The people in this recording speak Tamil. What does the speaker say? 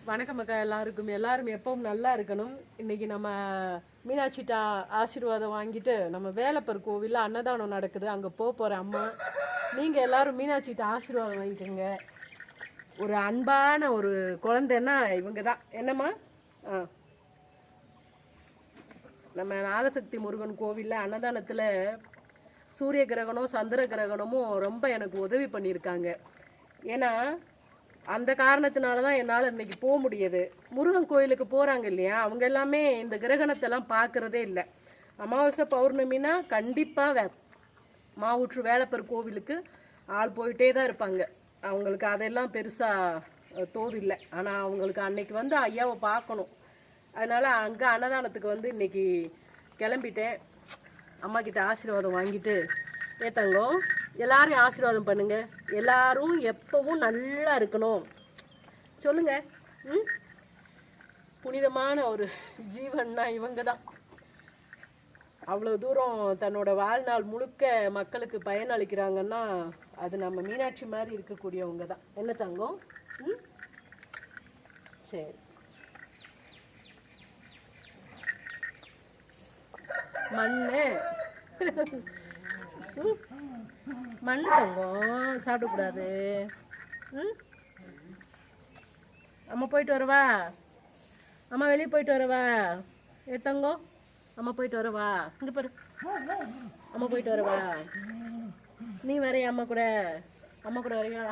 வணக்கம் அக்கா. எல்லாரும் எப்பவும் நல்லா இருக்கணும். இன்னைக்கு நம்ம மீனாட்சிட்ட ஆசீர்வாதம் வாங்கிட்டு நம்ம வேலப்பர் கோவிலில் அன்னதானம் நடக்குது, அங்கே போகிற அம்மா. நீங்கள் எல்லாரும் மீனாட்சிட்ட ஆசீர்வாதம் வாங்கிக்கோங்க. ஒரு அன்பான ஒரு குழந்தைன்னா இவங்க தான். என்னம்மா? நம்ம நாகசக்தி முருகன் கோவிலில் அன்னதானத்தில் சூரிய கிரகணம் சந்திர கிரகணமும் ரொம்ப எனக்கு உதவி பண்ணியிருக்காங்க. ஏன்னா அந்த காரணத்தினால தான் என்னால் இன்னைக்கு போக முடியுது. முருகன் கோயிலுக்கு போகிறாங்க இல்லையா, அவங்க எல்லாமே இந்த கிரகணத்தெல்லாம் பார்க்குறதே இல்லை. அமாவாசை பௌர்ணமினா கண்டிப்பாக மாவுற்று வேலப்பர் கோவிலுக்கு ஆள் போயிட்டே தான் இருப்பாங்க. அவங்களுக்கு அதெல்லாம் பெருசாக தோதில்லை. ஆனால் அவங்களுக்கு அன்னைக்கு வந்து ஐயாவை பார்க்கணும். அதனால் அங்கே அன்னதானத்துக்கு இன்னைக்கு கிளம்பிட்டேன். அம்மா கிட்ட ஆசீர்வாதம் வாங்கிட்டு தங்கம் எல்லாரையும் ஆசீர்வாதம் பண்ணுங்க. எல்லாரும் எப்பவும் நல்லா இருக்கணும் சொல்லுங்க. புனிதமான ஒரு ஜீவன்னா இவங்க தான். அவ்வளோ தூரம் தன்னோட வாழ்நாள் முழுக்க மக்களுக்கு பயனளிக்கிறாங்கன்னா அது நம்ம மீனாட்சி மாதிரி இருக்கக்கூடியவங்க தான். என்ன தங்கம்? சரி, மண்ணு மண் தங்கம் சாப்பிடக்கூடாது. அம்மா போயிட்டு வரவா? அம்மா வெளியே போயிட்டு வரவா? தங்கம் அம்மா போயிட்டு வரவா? இங்கே பாரு, அம்மா போயிட்டு வரவா? நீ வரையா அம்மா கூட? அம்மா கூட வரையா?